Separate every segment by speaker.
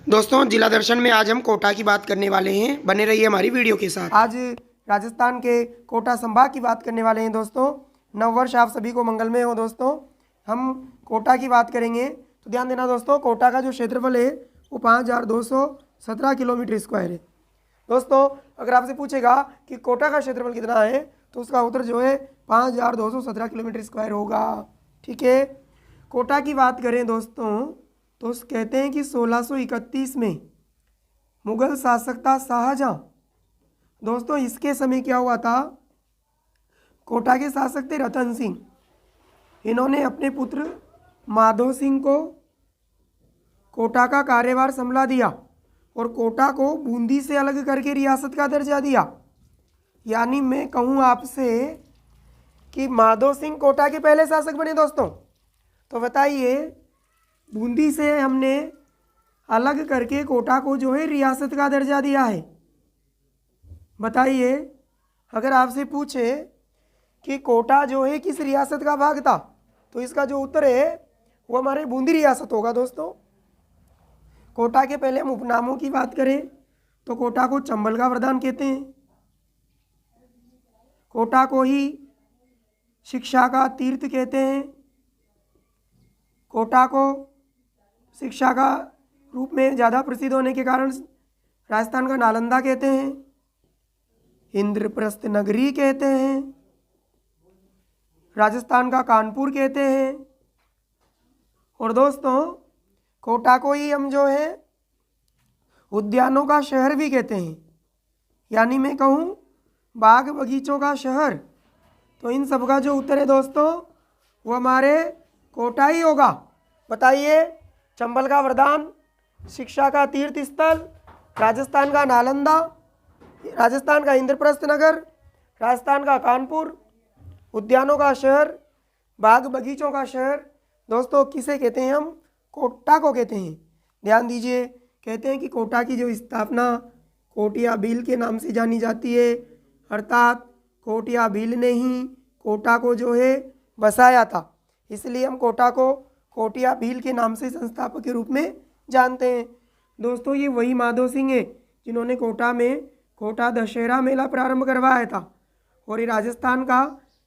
Speaker 1: दोस्तों जिला दर्शन में आज हम कोटा की बात करने वाले हैं। बने रहिए हमारी वीडियो के साथ। आज राजस्थान के कोटा संभाग की बात करने वाले हैं। दोस्तों नववर्ष आप सभी को मंगलमय हो। दोस्तों हम कोटा की बात करेंगे तो ध्यान देना दोस्तों, कोटा का जो क्षेत्रफल है वो 5217 किलोमीटर स्क्वायर है। दोस्तों अगर आपसे पूछेगा कि कोटा का क्षेत्रफल कितना है तो उसका उत्तर जो है 5217 किलोमीटर स्क्वायर होगा। ठीक है, कोटा की बात करें दोस्तों तो कहते हैं कि 1631 में मुगल शासक था शाहजहां। दोस्तों इसके समय क्या हुआ था, कोटा के शासक थे रतन सिंह। इन्होंने अपने पुत्र माधो सिंह को कोटा का कार्यभार संभला दिया और कोटा को बूंदी से अलग करके रियासत का दर्जा दिया। यानी मैं कहूँ आपसे कि माधो सिंह कोटा के पहले शासक बने। दोस्तों तो बताइए, बूंदी से हमने अलग करके कोटा को जो है रियासत का दर्जा दिया है। बताइए, अगर आपसे पूछे कि कोटा जो है किस रियासत का भाग था तो इसका जो उत्तर है वो हमारे बूंदी रियासत होगा। दोस्तों कोटा के पहले हम उपनामों की बात करें तो कोटा को चंबल का वरदान कहते हैं। कोटा को ही शिक्षा का तीर्थ कहते हैं। कोटा को शिक्षा का रूप में ज़्यादा प्रसिद्ध होने के कारण राजस्थान का नालंदा कहते हैं, इंद्रप्रस्थ नगरी कहते हैं, राजस्थान का कानपुर कहते हैं। और दोस्तों कोटा को ही हम जो है उद्यानों का शहर भी कहते हैं। यानी मैं कहूँ बाग बगीचों का शहर। तो इन सब का जो उत्तर है दोस्तों वो हमारे कोटा ही होगा। बताइए, चंबल का वरदान, शिक्षा का तीर्थ स्थल, राजस्थान का नालंदा, राजस्थान का इंद्रप्रस्थ नगर, राजस्थान का कानपुर, उद्यानों का शहर, बाग बगीचों का शहर। दोस्तों किसे कहते हैं हम? कोटा को कहते हैं। ध्यान दीजिए, कहते हैं कि कोटा की जो स्थापना कोटिया भील के नाम से जानी जाती है, अर्थात कोटिया भील ने ही कोटा को जो है बसाया था। इसलिए हम कोटा को कोटिया भील के नाम से संस्थापक के रूप में जानते हैं। दोस्तों ये वही माधो सिंह है जिन्होंने कोटा में कोटा दशहरा मेला प्रारंभ करवाया था और ये राजस्थान का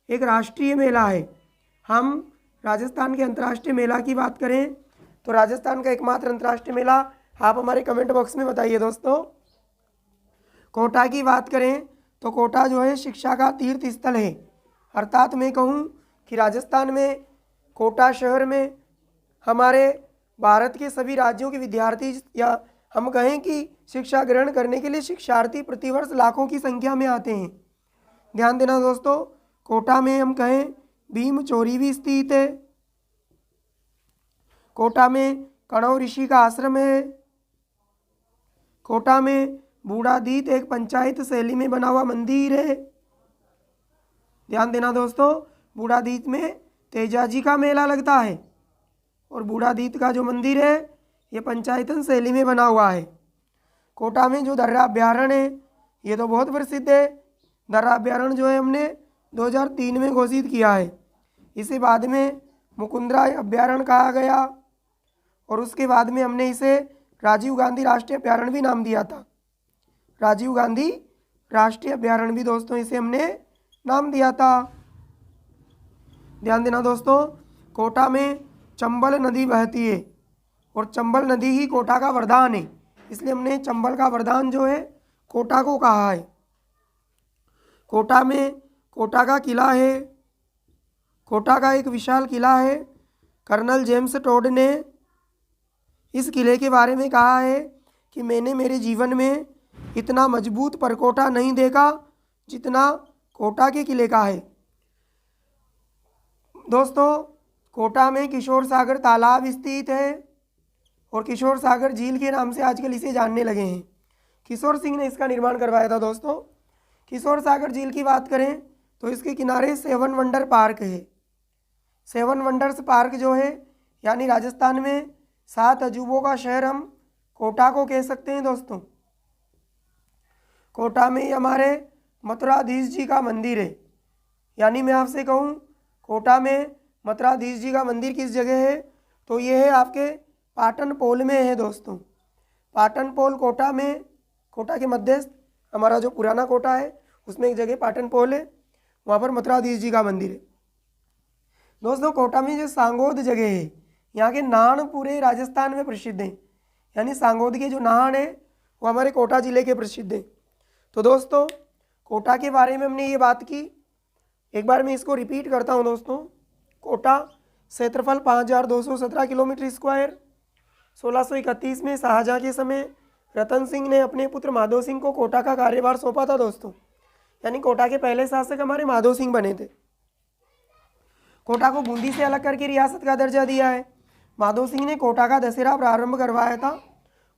Speaker 1: एक राष्ट्रीय मेला है। हम राजस्थान के अंतर्राष्ट्रीय मेला की बात करें तो राजस्थान का एकमात्र अंतर्राष्ट्रीय मेला आप हमारे कमेंट बॉक्स में बताइए। दोस्तों कोटा की बात करें तो कोटा जो है शिक्षा का तीर्थ स्थल है। अर्थात मैं कहूँ कि राजस्थान में कोटा शहर में हमारे भारत के सभी राज्यों के विद्यार्थी या हम कहें कि शिक्षा ग्रहण करने के लिए शिक्षार्थी प्रतिवर्ष लाखों की संख्या में आते हैं। ध्यान देना दोस्तों, कोटा में हम कहें भीम चोरी भी स्थित है। कोटा में कणव ऋषि का आश्रम है। कोटा में बूढ़ादीत एक पंचायत शैली में बना हुआ मंदिर है। ध्यान देना दोस्तों, बूढ़ादीत में तेजाजी का मेला लगता है और बूढ़ादीत का जो मंदिर है ये पंचायतन शैली में बना हुआ है। कोटा में जो दर्रा अभ्यारण्य है ये तो बहुत प्रसिद्ध है। दर्रा अभ्यारण्य जो है हमने 2003 में घोषित किया है। इसे बाद में मुकुंदरा अभ्यारण्य कहा गया और उसके बाद में हमने इसे राजीव गांधी राष्ट्रीय अभ्यारण्य भी नाम दिया था। राजीव गांधी राष्ट्रीय अभ्यारण्य भी दोस्तों इसे हमने नाम दिया था। ध्यान देना दोस्तों, कोटा में चंबल नदी बहती है और चंबल नदी ही कोटा का वरदान है, इसलिए हमने चंबल का वरदान जो है कोटा को कहा है। कोटा में कोटा का किला है। कोटा का एक विशाल किला है। कर्नल जेम्स टोड ने इस किले के बारे में कहा है कि मैंने मेरे जीवन में इतना मजबूत परकोटा नहीं देखा जितना कोटा के किले का है। दोस्तों कोटा में किशोर सागर तालाब स्थित है और किशोर सागर झील के नाम से आजकल इसे जानने लगे हैं। किशोर सिंह ने इसका निर्माण करवाया था। दोस्तों किशोर सागर झील की बात करें तो इसके किनारे सेवन वंडर पार्क है। सेवन वंडर्स पार्क जो है यानी राजस्थान में 7 अजूबों का शहर हम कोटा को कह सकते हैं। दोस्तों कोटा में ही हमारे मथुराधीश जी का मंदिर है। यानी मैं आपसे कहूँ कोटा में मथुराधीश जी का मंदिर किस जगह है तो ये है आपके पाटन पोल में है। दोस्तों पाटन पोल कोटा में, कोटा के मध्यस्थ हमारा जो पुराना कोटा है उसमें एक जगह पाटन पोल है, वहाँ पर मथुराधीश जी का मंदिर है। दोस्तों कोटा में जो सांगोद जगह है, यहाँ के नान पूरे राजस्थान में प्रसिद्ध हैं, यानी सांगोद के जो नान है वो हमारे कोटा ज़िले के प्रसिद्ध हैं। तो दोस्तों कोटा के बारे में हमने ये बात की, एक बार मैं इसको रिपीट करता हूँ दोस्तों। कोटा क्षेत्रफल 5217 किलोमीटर स्क्वायर। 1631 में शाहजहाँ के समय रतन सिंह ने अपने पुत्र माधो सिंह को कोटा का कार्यभार सौंपा था दोस्तों, यानी कोटा के पहले शासक हमारे माधो सिंह बने थे। कोटा को बूंदी से अलग करके रियासत का दर्जा दिया है। माधो सिंह ने कोटा का दशहरा प्रारंभ करवाया था।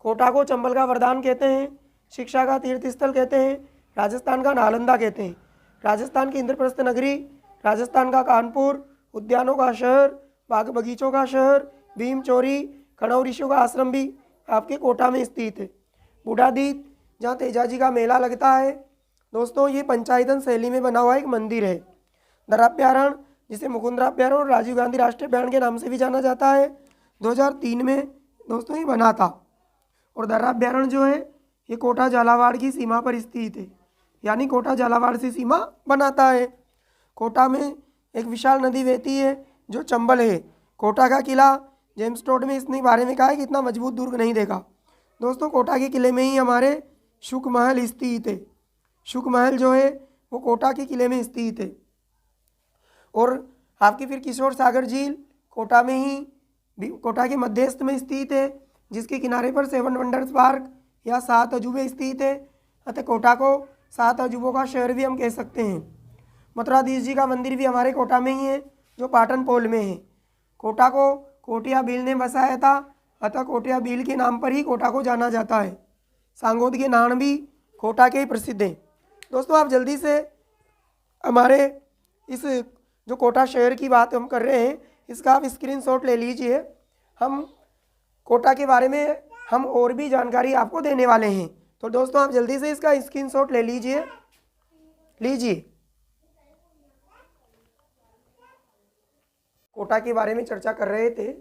Speaker 1: कोटा को चंबल का वरदान कहते हैं, शिक्षा का तीर्थ स्थल कहते हैं, राजस्थान का नालंदा कहते हैं, राजस्थान की इंद्रप्रस्थ नगरी, राजस्थान का कानपुर, उद्यानों का शहर, बाग बगीचों का शहर, भीम चोरी, खड़ौ ऋषियों का आश्रम भी आपके कोटा में स्थित है। बूढ़ादीप जहाँ तेजाजी का मेला लगता है दोस्तों, ये पंचायतन शैली में बना हुआ एक मंदिर है। दर्राभ्यारण्य जिसे मुकुंदराभ्यारण्य और राजीव गांधी राष्ट्रीय अभ्यारण्य के नाम से भी जाना जाता है, 2003 में दोस्तों ये बना था। और दर्राभ्यारण्य जो है ये कोटा झालावाड़ की सीमा पर स्थित है, यानी कोटा झालावाड़ से सीमा बनाता है। कोटा में एक विशाल नदी बहती है जो चंबल है। कोटा का किला, जेम्स टोड में इसने बारे में कहा है कि इतना मजबूत दुर्ग नहीं देखा। दोस्तों कोटा के किले में ही हमारे शुक महल स्थित है। शुक महल जो है वो कोटा के किले में स्थित है। और आपकी फिर किशोर सागर झील कोटा में ही, कोटा के मध्यस्थ में स्थित है, जिसके किनारे पर 7 वंडर्स पार्क या 7 अजूबे स्थित है। अतः कोटा को 7 अजूबों का शहर भी हम कह सकते हैं। मथुराधीश जी का मंदिर भी हमारे कोटा में ही है जो पाटन पोल में है। कोटा को कोटिया भील ने बसाया था, अतः कोटिया भील के नाम पर ही कोटा को जाना जाता है। सांगोद के नान भी कोटा के ही प्रसिद्ध हैं। दोस्तों आप जल्दी से हमारे इस जो कोटा शहर की बात हम कर रहे हैं इसका आप स्क्रीनशॉट ले लीजिए। हम कोटा के बारे में हम और भी जानकारी आपको देने वाले हैं, तो दोस्तों आप जल्दी से इसका स्क्रीनशॉट ले लीजिए। कोटा के बारे में चर्चा कर रहे थे,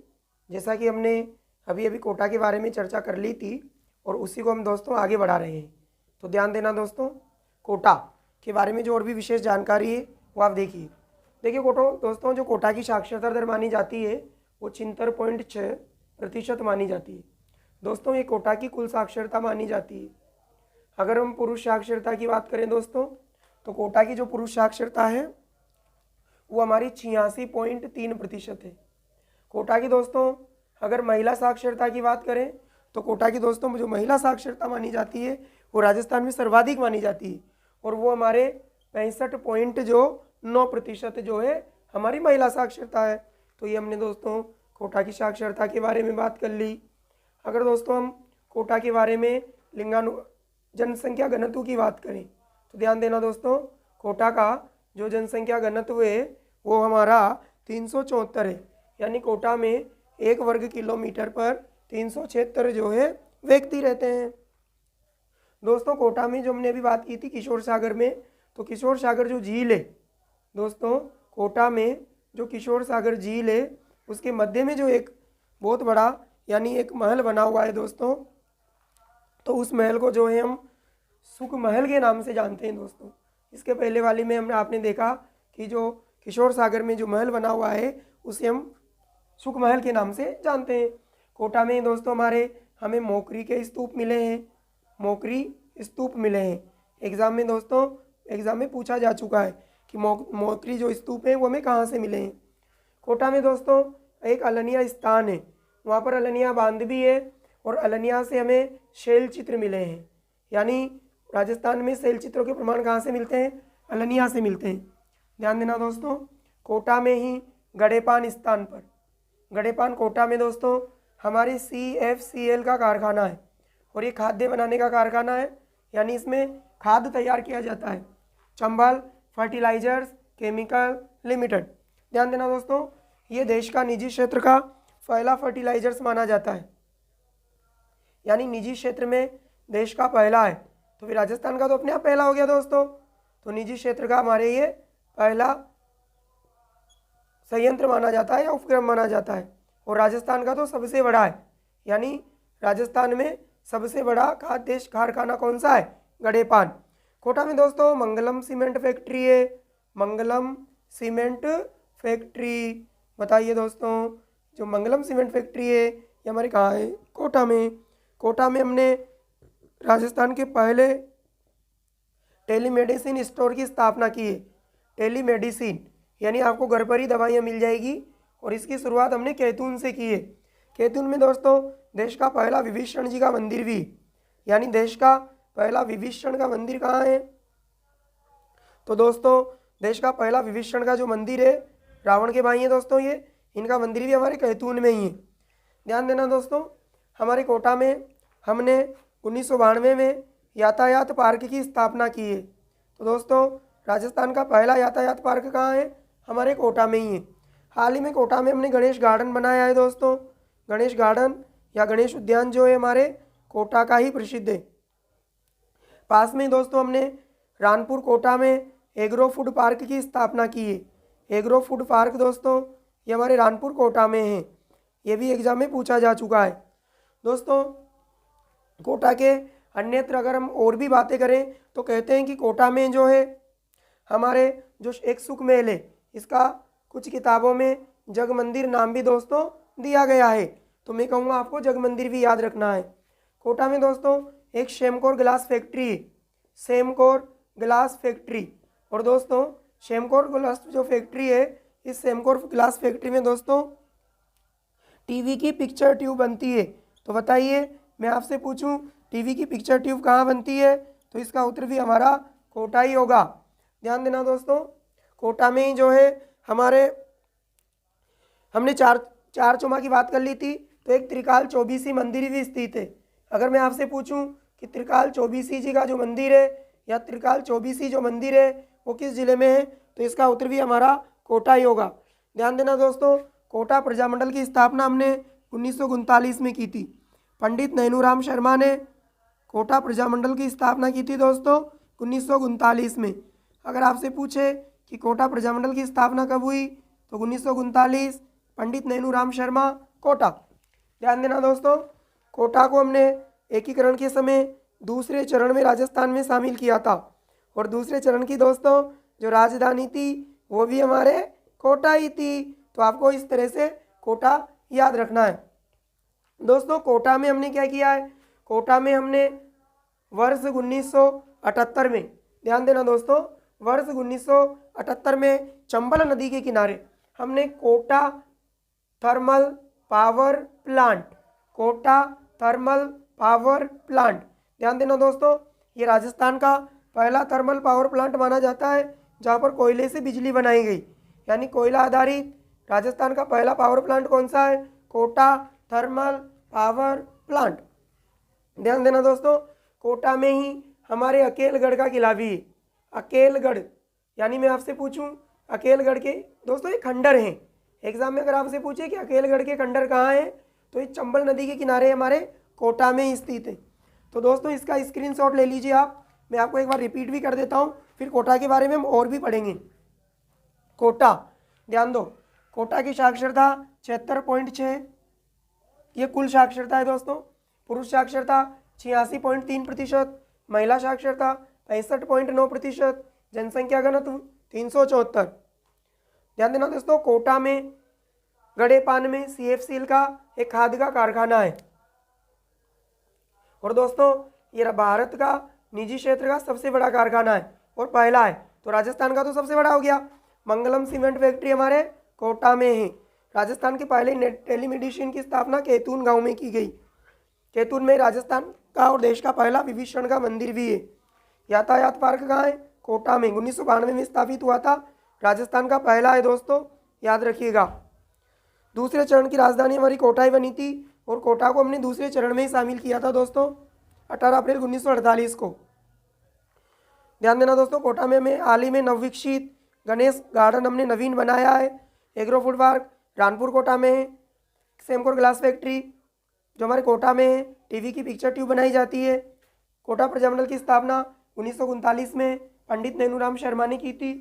Speaker 1: जैसा कि हमने अभी अभी कोटा के बारे में चर्चा कर ली थी और उसी को हम दोस्तों आगे बढ़ा रहे हैं। तो ध्यान देना दोस्तों, कोटा के बारे में जो और भी विशेष जानकारी है वो आप देखिए। दोस्तों जो कोटा की साक्षरता दर मानी जाती है वो 76.6% मानी जाती है। दोस्तों ये कोटा की कुल साक्षरता मानी जाती है। अगर हम पुरुष साक्षरता की बात करें दोस्तों, तो कोटा की जो पुरुष साक्षरता है वो हमारी 86.3% है। कोटा की दोस्तों अगर महिला साक्षरता की बात करें तो कोटा की दोस्तों जो महिला साक्षरता मानी जाती है वो राजस्थान में सर्वाधिक मानी जाती है, और वो हमारे 65.9% जो है हमारी महिला साक्षरता है। तो ये हमने दोस्तों कोटा की साक्षरता के बारे में बात कर ली। अगर दोस्तों हम कोटा के बारे में जनसंख्या घनत्व की बात करें तो ध्यान देना दोस्तों, कोटा का जो जनसंख्या घनत्व है वो हमारा 374 है, यानी कोटा में 1 वर्ग किलोमीटर पर 376 जो है व्यक्ति रहते हैं। दोस्तों कोटा में जो हमने अभी बात की थी किशोर सागर में, तो किशोर सागर जो झील है दोस्तों, कोटा में जो किशोर सागर झील है उसके मध्य में जो एक बहुत बड़ा यानी एक महल बना हुआ है दोस्तों, तो उस महल को जो है हम सुख महल के नाम से जानते हैं दोस्तों। इसके पहले वाली में हमने आपने देखा कि जो किशोर सागर में जो महल बना हुआ है उसे हम सुख महल के नाम से जानते हैं। कोटा में दोस्तों हमें मोकरी के स्तूप मिले हैं, मोकरी स्तूप मिले हैं। एग्ज़ाम में पूछा जा चुका है कि मोकरी जो स्तूप है वो हमें कहाँ से मिले हैं। कोटा में दोस्तों एक अलनिया स्थान है, वहाँ पर अलनिया बांध भी है, और अलनिया से हमें शैल चित्र मिले हैं। यानी राजस्थान में शैल चित्रों के प्रमाण कहाँ से मिलते हैं? अलनिया से मिलते हैं। ध्यान देना दोस्तों, कोटा में ही गड़ेपान स्थान पर, गड़ेपान कोटा में दोस्तों हमारी CFCL का कारखाना है, और ये खाद्य बनाने का कारखाना है, यानी इसमें खाद तैयार किया जाता है। चंबल फर्टिलाइजर्स केमिकल लिमिटेड, ध्यान देना दोस्तों, ये देश का निजी क्षेत्र का पहला फर्टिलाइजर्स माना जाता है, यानी निजी क्षेत्र में देश का पहला है। तो फिर राजस्थान का तो अपने आप पहला हो गया दोस्तों, तो निजी क्षेत्र का हमारे ये पहला संयंत्र माना जाता है या उपक्रम माना जाता है, और राजस्थान का तो सबसे बड़ा है, यानी राजस्थान में सबसे बड़ा खाद्य कारखाना कौन सा है? गड़ेपान। कोटा में दोस्तों मंगलम सीमेंट फैक्ट्री है, मंगलम सीमेंट फैक्ट्री। बताइए दोस्तों, जो मंगलम सीमेंट फैक्ट्री है ये हमारे कहाँ है? कोटा में। कोटा में हमने राजस्थान के पहले टेलीमेडिसिन स्टोर की स्थापना की है। टेलीमेडिसिन यानी आपको घर पर ही दवाइयाँ मिल जाएगी, और इसकी शुरुआत हमने कैथून से की है। कैथून में दोस्तों देश का पहला विभीषण जी का मंदिर भी, यानी देश का पहला विभीषण का मंदिर कहाँ है? तो दोस्तों देश का पहला विभीषण का जो मंदिर है, रावण के भाई हैं दोस्तों ये, इनका मंदिर भी हमारे कैथून में ही है। ध्यान देना दोस्तों, हमारे कोटा में हमने 1992 में यातायात पार्क की स्थापना की है। तो दोस्तों राजस्थान का पहला यातायात पार्क कहाँ है? हमारे कोटा में ही है। हाल ही में कोटा में हमने गणेश गार्डन बनाया है दोस्तों। गणेश गार्डन या गणेश उद्यान जो है हमारे कोटा का ही प्रसिद्ध है। पास में ही दोस्तों हमने रानपुर कोटा में एग्रो फूड पार्क की स्थापना की है। एग्रो फूड पार्क दोस्तों ये हमारे रानपुर कोटा में है। ये भी एग्जाम में पूछा जा चुका है। दोस्तों कोटा के अन्यत्र अगर हम और भी बातें करें तो कहते हैं कि कोटा में जो है हमारे जो एक सुख महल है, इसका कुछ किताबों में जग मंदिर नाम भी दोस्तों दिया गया है। तो मैं कहूँगा आपको जग मंदिर भी याद रखना है। कोटा में दोस्तों एक शेमकोर ग्लास फैक्ट्री है, सेमकोर ग्लास फैक्ट्री। और दोस्तों शेमकोर ग्लास जो फैक्ट्री है, इस सेमकोर ग्लास फैक्ट्री में दोस्तों टीवी की पिक्चर ट्यूब बनती है। तो बताइए, मैं आपसे पूछूं टीवी की पिक्चर ट्यूब कहाँ बनती है? तो इसका उत्तर भी हमारा कोटा ही होगा। ध्यान देना दोस्तों, कोटा में ही जो है हमारे हमने चार चौमा की बात कर ली थी, तो एक त्रिकाल चौबीसी मंदिर भी स्थित है। अगर मैं आपसे पूछूं कि त्रिकाल चौबीसी जी का जो मंदिर है या त्रिकाल चौबीसी जो मंदिर है वो किस जिले में है? तो इसका उत्तर भी हमारा कोटा ही होगा। ध्यान देना दोस्तों, कोटा प्रजामंडल की स्थापना हमने 1939 में की थी। पंडित नैनूराम शर्मा ने कोटा प्रजामंडल की स्थापना की थी दोस्तों 1939 में। अगर आपसे पूछे कि कोटा प्रजामंडल की स्थापना कब हुई, तो 1939, पंडित नैनूराम शर्मा, कोटा। ध्यान देना दोस्तों, कोटा को हमने एकीकरण के समय दूसरे चरण में राजस्थान में शामिल किया था, और दूसरे चरण की दोस्तों जो राजधानी थी वो भी हमारे कोटा ही थी। तो आपको इस तरह से कोटा याद रखना है। दोस्तों कोटा में हमने क्या किया है? कोटा में हमने वर्ष 1978 में, ध्यान देना दोस्तों, वर्ष 1978 में चंबल नदी के किनारे हमने Kota thermal power plant, Kota thermal power plant, ध्यान देना दोस्तों, ये राजस्थान का पहला थर्मल पावर प्लांट माना जाता है जहाँ पर कोयले से बिजली बनाई गई। यानी कोयला आधारित राजस्थान का पहला पावर प्लांट कौन सा है? Kota thermal power plant. ध्यान देना दोस्तों, कोटा में ही हमारे अकेलगढ़ का किला भी है। अकेलगढ़, यानी मैं आपसे पूछूं अकेलगढ़ के दोस्तों ये खंडर हैं। एग्जाम में अगर आपसे पूछे कि अकेलगढ़ के खंडर कहाँ हैं, तो ये चंबल नदी के किनारे हमारे कोटा में ही स्थित है। तो दोस्तों इसका स्क्रीनशॉट ले लीजिए आप। मैं आपको एक बार रिपीट भी कर देता हूँ, फिर कोटा के बारे में हम और भी पढ़ेंगे। कोटा, ध्यान दो, कोटा की साक्षरता 76.6, ये कुल साक्षरता है दोस्तों। पुरुष साक्षरता 86.3%, महिला साक्षरता 65.9%, जनसंख्या घनत्व 374। ध्यान देना दोस्तों, कोटा में गड़ेपान में CFCL का एक खाद का कारखाना है। और दोस्तों ये भारत का निजी क्षेत्र का सबसे बड़ा कारखाना है और पहला है। तो राजस्थान का तो सबसे बड़ा हो गया। मंगलम सीमेंट फैक्ट्री हमारे कोटा में है। राजस्थान के पहले टेलीमेडिसिन की स्थापना कैथून गांव में की गई। कैथून में राजस्थान का और देश का पहला विभीषण का मंदिर भी है। यातायात पार्क कहाँ है? कोटा में 1992 में स्थापित हुआ था। राजस्थान का पहला है दोस्तों, याद रखिएगा। दूसरे चरण की राजधानी हमारी कोटा ही बनी थी और कोटा को हमने दूसरे चरण में ही शामिल किया था दोस्तों 18 अप्रैल 1948 को। ध्यान देना दोस्तों, कोटा में हमें हाल ही में नवविकसित गणेश गार्डन हमने नवीन बनाया है। Agro food park Ranpur Kota में है। सेमकोर ग्लास फैक्ट्री जो हमारे कोटा में है। टीवी की पिक्चर ट्यूब बनाई जाती है। कोटा प्रजामंडल की स्थापना 1939 में पंडित नैनूराम शर्मा ने की थी।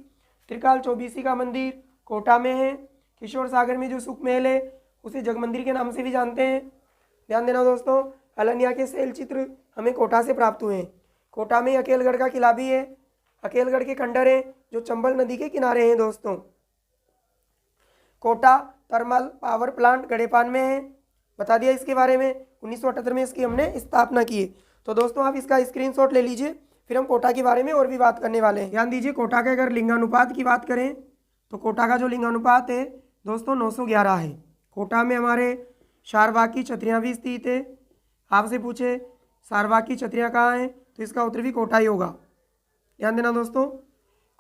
Speaker 1: त्रिकाल चौबीसी का मंदिर कोटा में है। किशोर सागर में जो सुख महल है उसे जग मंदिर के नाम से भी जानते हैं। ध्यान देना दोस्तों, अलानिया के शैल चित्र हमें कोटा से प्राप्त हुए हैं। कोटा में अकेलगढ़ का किला भी है, अकेलगढ़ के खंडर हैं जो चंबल नदी के किनारे हैं दोस्तों। कोटा थर्मल पावर प्लांट गड़ेपान में है, बता दिया इसके बारे में। 1978 में इसकी हमने स्थापना की है। तो दोस्तों आप इसका स्क्रीनशॉट ले लीजिए, फिर हम कोटा के बारे में और भी बात करने वाले हैं। ध्यान दीजिए, कोटा के अगर लिंगानुपात की बात करें तो कोटा का जो लिंगानुपात है दोस्तों 911 है। कोटा में हमारे चारबाग छतरियाँ भी स्थित है। आपसे पूछे चारबाग की छतरियाँ कहाँ हैं तो इसका उत्तर भी कोटा ही होगा। ध्यान देना दोस्तों,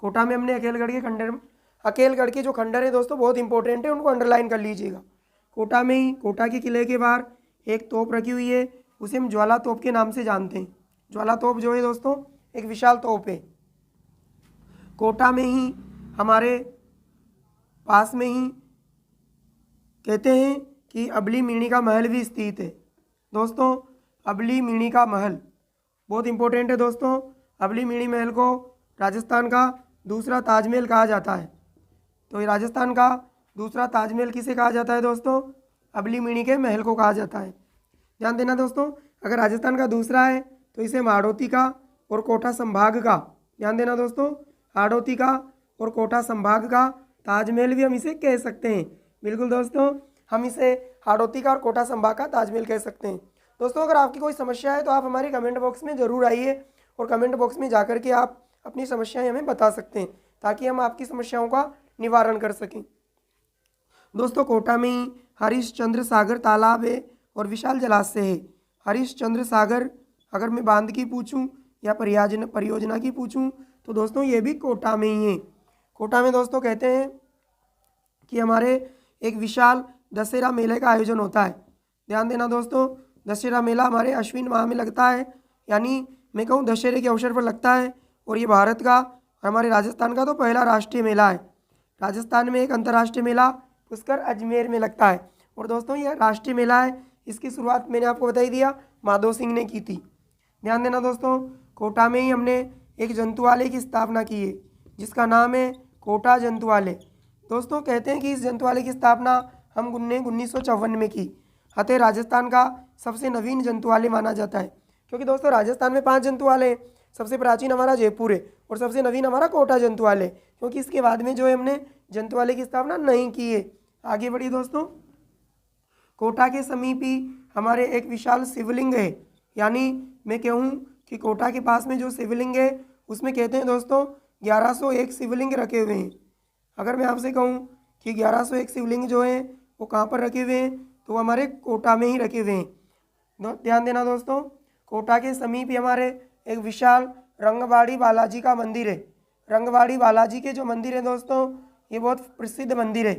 Speaker 1: कोटा में हमने अकेलगढ़ के खंडर, अकेलगढ़ के जो खंडर है दोस्तों बहुत इंपॉर्टेंट है, उनको अंडरलाइन कर लीजिएगा। कोटा में ही कोटा के किले के बाहर एक तोप रखी हुई है, उसे हम ज्वाला तोप के नाम से जानते हैं। ज्वाला तोप जो है दोस्तों एक विशाल तोप है। कोटा में ही हमारे पास में ही कहते हैं कि अबली मीणी का महल भी स्थित है। दोस्तों अबली मीणी का महल बहुत इंपॉर्टेंट है दोस्तों। अबली मीणी महल को राजस्थान का दूसरा ताजमहल कहा जाता है। तो ये राजस्थान का दूसरा ताजमहल किसे कहा जाता है दोस्तों? अबली मीणी के महल को कहा जाता है। ध्यान देना दोस्तों, अगर राजस्थान का दूसरा है तो इसे हाड़ौती का और कोटा संभाग का, ध्यान देना दोस्तों, हाड़ौती का और कोटा संभाग का ताजमहल भी हम इसे कह सकते हैं। बिल्कुल दोस्तों, हम इसे हाड़ौती का और कोटा संभाग का ताजमहल कह सकते हैं। दोस्तों अगर आपकी कोई समस्या है तो आप हमारे कमेंट बॉक्स में ज़रूर आइए और कमेंट बॉक्स में जाकर के आप अपनी समस्याएं हमें बता सकते हैं ताकि हम आपकी समस्याओं का निवारण कर सकें। दोस्तों कोटा में ही हरिश्चंद्र सागर तालाब है और विशाल जलाशय है। हरिश्चंद्र सागर अगर मैं बांध की पूछूं या परियोजना की पूछूं तो दोस्तों ये भी कोटा में ही है। कोटा में दोस्तों कहते हैं कि हमारे एक विशाल दशहरा मेले का आयोजन होता है। ध्यान देना दोस्तों, दशहरा मेला हमारे अश्विन माह में लगता है, यानी मैं कहूँ दशहरे के अवसर पर लगता है। और ये भारत का, हमारे राजस्थान का तो पहला राष्ट्रीय मेला है। राजस्थान में एक अंतर्राष्ट्रीय मेला पुष्कर अजमेर में लगता है। और दोस्तों ये राष्ट्रीय मेला है, इसकी शुरुआत मैंने आपको बता ही दिया माधो सिंह ने की थी। ध्यान देना दोस्तों, कोटा में ही हमने एक जंतुआलय की स्थापना की है जिसका नाम है कोटा जंतुआलय। दोस्तों कहते हैं कि इस जंतुआलय की स्थापना हमने 1954 में की। अतः राजस्थान का सबसे नवीन जंतुआलय माना जाता है, क्योंकि दोस्तों राजस्थान में 5 जंतुआलय हैं। सबसे प्राचीन हमारा जयपुर है और सबसे नवीन हमारा कोटा जंतुआलय, क्योंकि इसके बाद में जो है हमने जंतुआलय की स्थापना नहीं की है। आगे बढ़िए दोस्तों, कोटा के समीप ही हमारे एक विशाल शिवलिंग है, यानी मैं कहूँ कि कोटा के पास में जो शिवलिंग है उसमें कहते हैं दोस्तों 1101 शिवलिंग रखे हुए हैं। अगर मैं आपसे कहूँ कि 1101 शिवलिंग जो हैं वो कहाँ पर रखे हुए हैं तो वो हमारे कोटा में ही रखे हुए हैं। ध्यान देना दोस्तों, कोटा के समीप ही हमारे एक विशाल रंगवाड़ी बालाजी का मंदिर है। रंगवाड़ी बालाजी के जो मंदिर है दोस्तों ये बहुत प्रसिद्ध मंदिर है।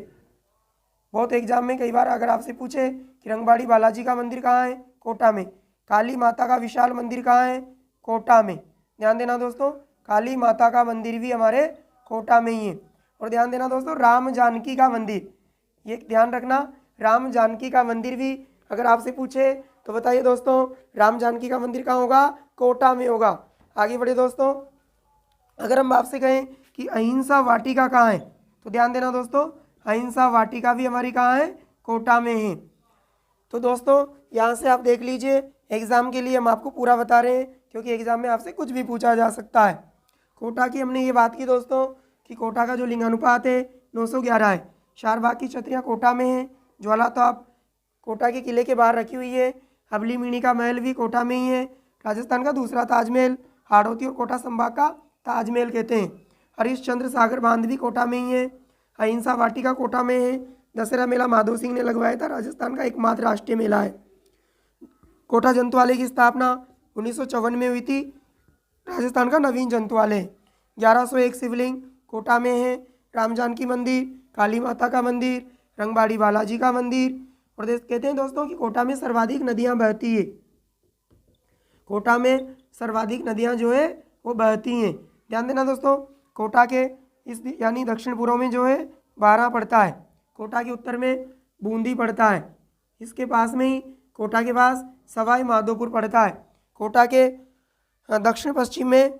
Speaker 1: बहुत एग्जाम में कई बार अगर आपसे पूछे कि रंगवाड़ी बालाजी का मंदिर कहाँ है, कोटा में। काली माता का विशाल मंदिर कहाँ है, कोटा में। ध्यान देना दोस्तों, काली माता का मंदिर भी हमारे कोटा में ही है। और ध्यान देना दोस्तों, राम जानकी का मंदिर, ये ध्यान रखना, राम जानकी का मंदिर भी अगर आपसे पूछे तो बताइए दोस्तों राम जानकी का मंदिर कहाँ होगा, कोटा में होगा। आगे बढ़े दोस्तों, अगर हम आपसे कहें कि अहिंसा वाटिका कहाँ है तो ध्यान देना दोस्तों, अहिंसा वाटिका भी हमारी कहाँ है, कोटा में है। तो दोस्तों यहाँ से आप देख लीजिए, एग्ज़ाम के लिए हम आपको पूरा बता रहे हैं क्योंकि एग्ज़ाम में आपसे कुछ भी पूछा जा सकता है। कोटा की हमने ये बात की दोस्तों कि कोटा का जो लिंगानुपात है 911 है। चारबाग की छतरियाँ कोटा में हैं, ज्वाला तोप कोटा के किले के बाहर रखी हुई है, अबली मीणी का महल भी कोटा में ही है, राजस्थान का दूसरा ताजमहल हाड़ौती और कोटा संभाग का ताजमहल कहते हैं, हरिश्चंद्र सागर बांध भी कोटा में ही है, अहिंसा वाटिका कोटा में है, दशहरा मेला माधो सिंह ने लगवाया था, राजस्थान का एकमात्र राष्ट्रीय मेला है। कोटा जंतुआलय की स्थापना 1954 में हुई थी, राजस्थान का नवीन जंतुआलय। 1101 शिवलिंग कोटा में है, राम जानकी मंदिर, काली माता का मंदिर, रंगबाड़ी बालाजी का मंदिर। और कहते हैं दोस्तों कि कोटा में सर्वाधिक नदियां बहती है, कोटा में सर्वाधिक नदियां जो है वो बहती हैं। ध्यान देना दोस्तों, कोटा के इस यानी दक्षिण पूर्व में जो है बारा पड़ता है, कोटा के उत्तर में बूंदी पड़ता है, इसके पास में ही कोटा के पास सवाई माधोपुर पड़ता है, कोटा के दक्षिण पश्चिम में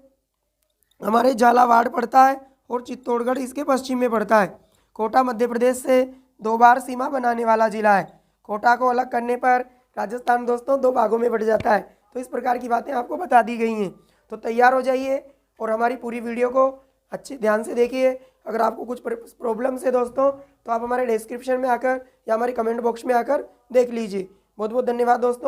Speaker 1: हमारे झालावाड़ पड़ता है और चित्तौड़गढ़ इसके पश्चिम में पड़ता है। कोटा मध्य प्रदेश से 2 बार सीमा बनाने वाला जिला है। कोटा को अलग करने पर राजस्थान दोस्तों 2 भागों में बट जाता है। तो इस प्रकार की बातें आपको बता दी गई हैं। तो तैयार हो जाइए और हमारी पूरी वीडियो को अच्छे ध्यान से देखिए। अगर आपको कुछ प्रॉब्लम्स है दोस्तों तो आप हमारे डिस्क्रिप्शन में आकर या हमारे कमेंट बॉक्स में आकर देख लीजिए। बहुत बहुत धन्यवाद दोस्तों।